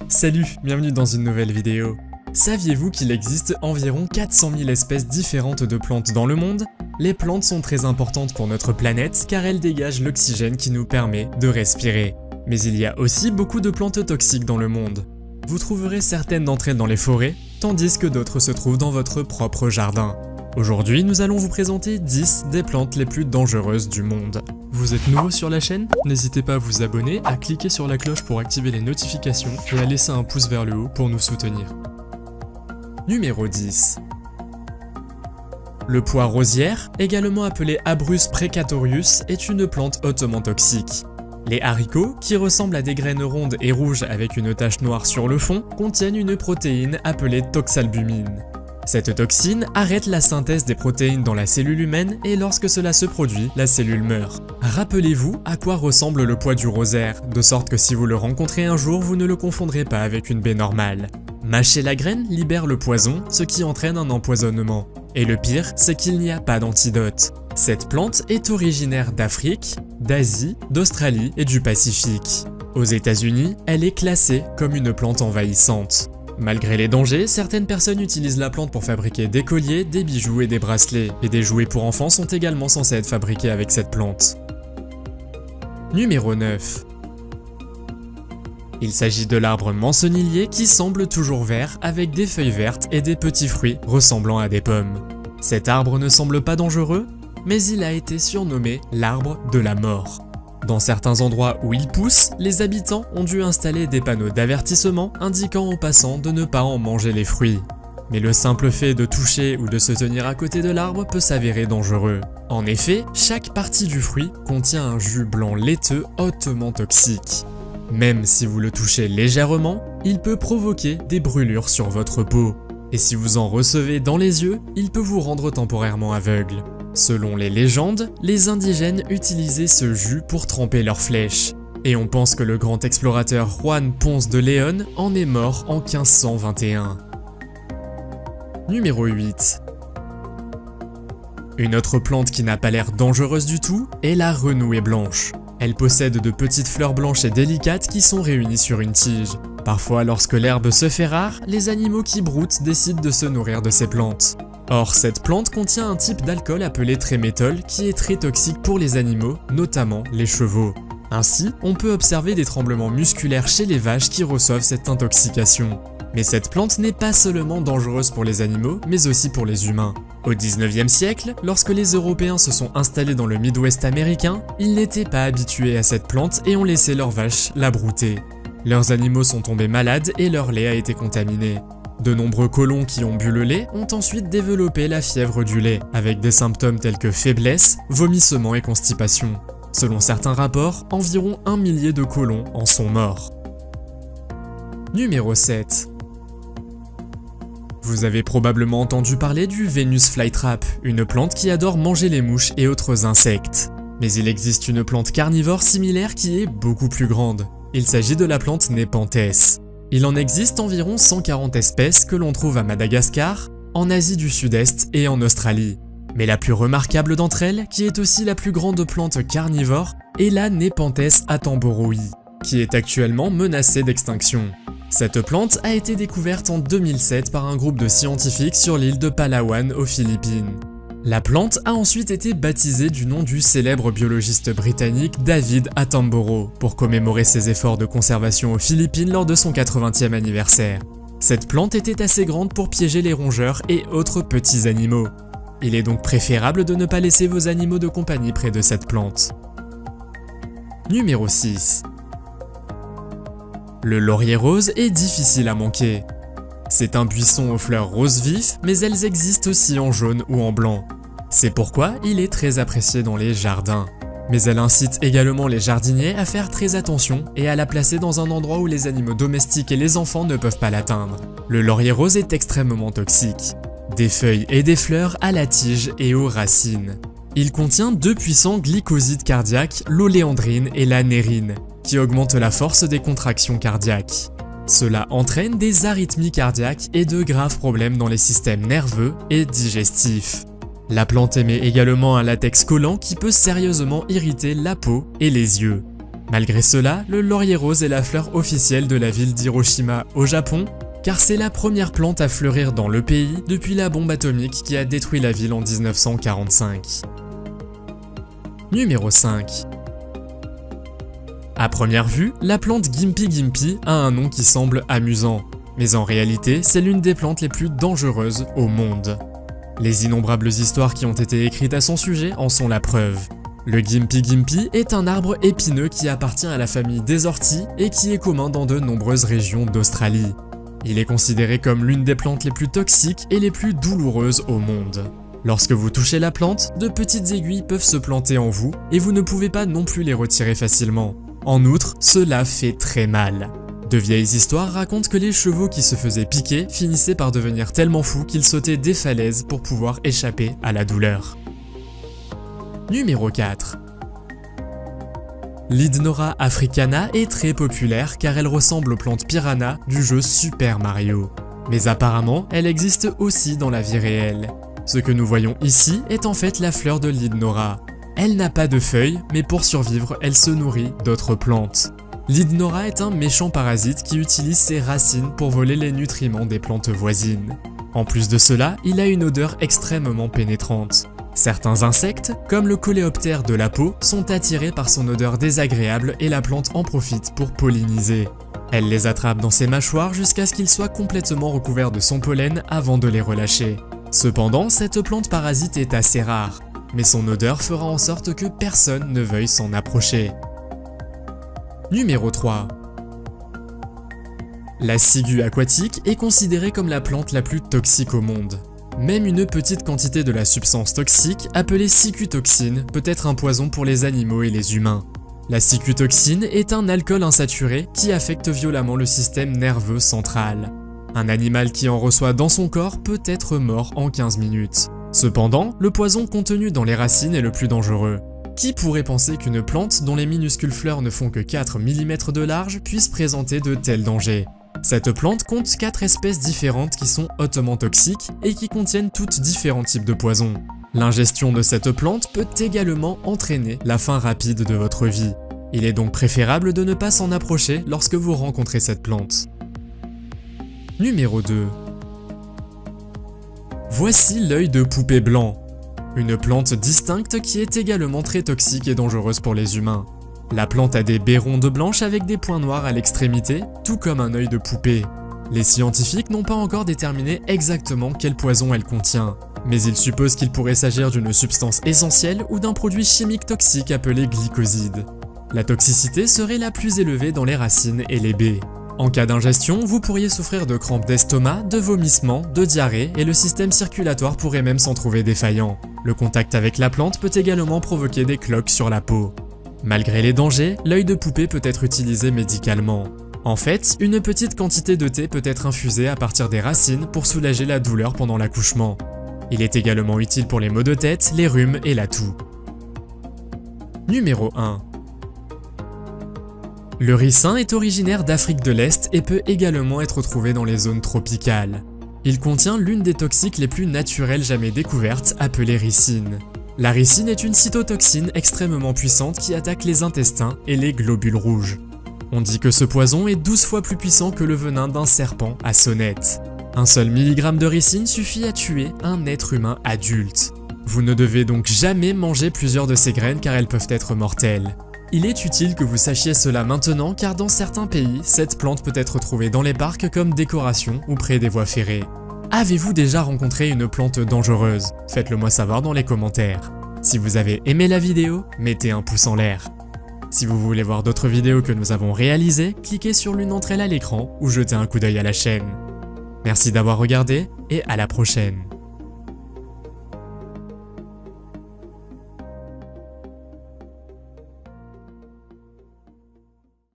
Salut, bienvenue dans une nouvelle vidéo. Saviez-vous qu'il existe environ 400 000 espèces différentes de plantes dans le monde? Les plantes sont très importantes pour notre planète car elles dégagent l'oxygène qui nous permet de respirer. Mais il y a aussi beaucoup de plantes toxiques dans le monde. Vous trouverez certaines d'entre elles dans les forêts, tandis que d'autres se trouvent dans votre propre jardin. Aujourd'hui, nous allons vous présenter 10 des plantes les plus dangereuses du monde. Vous êtes nouveau sur la chaîne? N'hésitez pas à vous abonner, à cliquer sur la cloche pour activer les notifications et à laisser un pouce vers le haut pour nous soutenir. Numéro 10. Le pois rosière, également appelé Abrus precatorius, est une plante hautement toxique. Les haricots, qui ressemblent à des graines rondes et rouges avec une tache noire sur le fond, contiennent une protéine appelée toxalbumine. Cette toxine arrête la synthèse des protéines dans la cellule humaine et lorsque cela se produit, la cellule meurt. Rappelez-vous à quoi ressemble le pois du rosaire, de sorte que si vous le rencontrez un jour, vous ne le confondrez pas avec une baie normale. Mâcher la graine libère le poison, ce qui entraîne un empoisonnement. Et le pire, c'est qu'il n'y a pas d'antidote. Cette plante est originaire d'Afrique, d'Asie, d'Australie et du Pacifique. Aux États-Unis, elle est classée comme une plante envahissante. Malgré les dangers, certaines personnes utilisent la plante pour fabriquer des colliers, des bijoux et des bracelets, et des jouets pour enfants sont également censés être fabriqués avec cette plante. Numéro 9. Il s'agit de l'arbre mançonnier qui semble toujours vert avec des feuilles vertes et des petits fruits ressemblant à des pommes. Cet arbre ne semble pas dangereux, mais il a été surnommé l'arbre de la mort. Dans certains endroits où il pousse, les habitants ont dû installer des panneaux d'avertissement indiquant aux passants de ne pas en manger les fruits. Mais le simple fait de toucher ou de se tenir à côté de l'arbre peut s'avérer dangereux. En effet, chaque partie du fruit contient un jus blanc laiteux hautement toxique. Même si vous le touchez légèrement, il peut provoquer des brûlures sur votre peau. Et si vous en recevez dans les yeux, il peut vous rendre temporairement aveugle. Selon les légendes, les indigènes utilisaient ce jus pour tremper leurs flèches. Et on pense que le grand explorateur Juan Ponce de León en est mort en 1521. Numéro 8. Une autre plante qui n'a pas l'air dangereuse du tout est la renouée blanche. Elle possède de petites fleurs blanches et délicates qui sont réunies sur une tige. Parfois, lorsque l'herbe se fait rare, les animaux qui broutent décident de se nourrir de ces plantes. Or, cette plante contient un type d'alcool appelé tréméthol qui est très toxique pour les animaux, notamment les chevaux. Ainsi, on peut observer des tremblements musculaires chez les vaches qui reçoivent cette intoxication. Mais cette plante n'est pas seulement dangereuse pour les animaux, mais aussi pour les humains. Au 19e siècle, lorsque les Européens se sont installés dans le Midwest américain, ils n'étaient pas habitués à cette plante et ont laissé leurs vaches la brouter. Leurs animaux sont tombés malades et leur lait a été contaminé. De nombreux colons qui ont bu le lait ont ensuite développé la fièvre du lait, avec des symptômes tels que faiblesse, vomissements et constipation. Selon certains rapports, environ 1 millier de colons en sont morts. Numéro 7. Vous avez probablement entendu parler du Venus flytrap, une plante qui adore manger les mouches et autres insectes. Mais il existe une plante carnivore similaire qui est beaucoup plus grande. Il s'agit de la plante Nepenthes. Il en existe environ 140 espèces que l'on trouve à Madagascar, en Asie du Sud-Est et en Australie. Mais la plus remarquable d'entre elles, qui est aussi la plus grande plante carnivore, est la Nepenthes attenboroi, qui est actuellement menacée d'extinction. Cette plante a été découverte en 2007 par un groupe de scientifiques sur l'île de Palawan aux Philippines. La plante a ensuite été baptisée du nom du célèbre biologiste britannique David Attenborough pour commémorer ses efforts de conservation aux Philippines lors de son 80e anniversaire. Cette plante était assez grande pour piéger les rongeurs et autres petits animaux. Il est donc préférable de ne pas laisser vos animaux de compagnie près de cette plante. Numéro 6. Le laurier rose est difficile à manquer. C'est un buisson aux fleurs roses vifs, mais elles existent aussi en jaune ou en blanc. C'est pourquoi il est très apprécié dans les jardins. Mais elle incite également les jardiniers à faire très attention et à la placer dans un endroit où les animaux domestiques et les enfants ne peuvent pas l'atteindre. Le laurier rose est extrêmement toxique. Des feuilles et des fleurs à la tige et aux racines. Il contient deux puissants glycosides cardiaques, l'oléandrine et la nérine, qui augmentent la force des contractions cardiaques. Cela entraîne des arythmies cardiaques et de graves problèmes dans les systèmes nerveux et digestifs. La plante émet également un latex collant qui peut sérieusement irriter la peau et les yeux. Malgré cela, le laurier rose est la fleur officielle de la ville d'Hiroshima au Japon, car c'est la première plante à fleurir dans le pays depuis la bombe atomique qui a détruit la ville en 1945. Numéro 5. À première vue, la plante Gimpy Gimpy a un nom qui semble amusant, mais en réalité, c'est l'une des plantes les plus dangereuses au monde. Les innombrables histoires qui ont été écrites à son sujet en sont la preuve. Le Gimpy Gimpy est un arbre épineux qui appartient à la famille des orties et qui est commun dans de nombreuses régions d'Australie. Il est considéré comme l'une des plantes les plus toxiques et les plus douloureuses au monde. Lorsque vous touchez la plante, de petites aiguilles peuvent se planter en vous et vous ne pouvez pas non plus les retirer facilement. En outre, cela fait très mal. De vieilles histoires racontent que les chevaux qui se faisaient piquer finissaient par devenir tellement fous qu'ils sautaient des falaises pour pouvoir échapper à la douleur. Numéro 4. L'Hydnora africana est très populaire car elle ressemble aux plantes piranha du jeu Super Mario. Mais apparemment, elle existe aussi dans la vie réelle. Ce que nous voyons ici est en fait la fleur de l'Hydnora. Elle n'a pas de feuilles, mais pour survivre, elle se nourrit d'autres plantes. L'Hydnora est un méchant parasite qui utilise ses racines pour voler les nutriments des plantes voisines. En plus de cela, il a une odeur extrêmement pénétrante. Certains insectes, comme le coléoptère de la peau, sont attirés par son odeur désagréable et la plante en profite pour polliniser. Elle les attrape dans ses mâchoires jusqu'à ce qu'ils soient complètement recouverts de son pollen avant de les relâcher. Cependant, cette plante parasite est assez rare, mais son odeur fera en sorte que personne ne veuille s'en approcher. Numéro 3. La ciguë aquatique est considérée comme la plante la plus toxique au monde. Même une petite quantité de la substance toxique, appelée cicutoxine, peut être un poison pour les animaux et les humains. La cicutoxine est un alcool insaturé qui affecte violemment le système nerveux central. Un animal qui en reçoit dans son corps peut être mort en 15 minutes. Cependant, le poison contenu dans les racines est le plus dangereux. Qui pourrait penser qu'une plante dont les minuscules fleurs ne font que 4 mm de large puisse présenter de tels dangers? Cette plante compte 4 espèces différentes qui sont hautement toxiques et qui contiennent toutes différents types de poisons. L'ingestion de cette plante peut également entraîner la fin rapide de votre vie. Il est donc préférable de ne pas s'en approcher lorsque vous rencontrez cette plante. Numéro 2. Voici l'œil de poupée blanc. Une plante distincte qui est également très toxique et dangereuse pour les humains. La plante a des baies rondes blanches avec des points noirs à l'extrémité, tout comme un œil de poupée. Les scientifiques n'ont pas encore déterminé exactement quel poison elle contient, mais ils supposent qu'il pourrait s'agir d'une substance essentielle ou d'un produit chimique toxique appelé glycoside. La toxicité serait la plus élevée dans les racines et les baies. En cas d'ingestion, vous pourriez souffrir de crampes d'estomac, de vomissements, de diarrhée et le système circulatoire pourrait même s'en trouver défaillant. Le contact avec la plante peut également provoquer des cloques sur la peau. Malgré les dangers, l'œil de poupée peut être utilisé médicalement. En fait, une petite quantité de thé peut être infusée à partir des racines pour soulager la douleur pendant l'accouchement. Il est également utile pour les maux de tête, les rhumes et la toux. Numéro 1. Le ricin est originaire d'Afrique de l'Est et peut également être trouvé dans les zones tropicales. Il contient l'une des toxiques les plus naturelles jamais découvertes, appelée ricine. La ricine est une cytotoxine extrêmement puissante qui attaque les intestins et les globules rouges. On dit que ce poison est 12 fois plus puissant que le venin d'un serpent à sonnette. Un seul milligramme de ricine suffit à tuer un être humain adulte. Vous ne devez donc jamais manger plusieurs de ces graines car elles peuvent être mortelles. Il est utile que vous sachiez cela maintenant car dans certains pays, cette plante peut être trouvée dans les parcs comme décoration ou près des voies ferrées. Avez-vous déjà rencontré une plante dangereuse? Faites-le moi savoir dans les commentaires. Si vous avez aimé la vidéo, mettez un pouce en l'air. Si vous voulez voir d'autres vidéos que nous avons réalisées, cliquez sur l'une d'entre elles à l'écran ou jetez un coup d'œil à la chaîne. Merci d'avoir regardé et à la prochaine.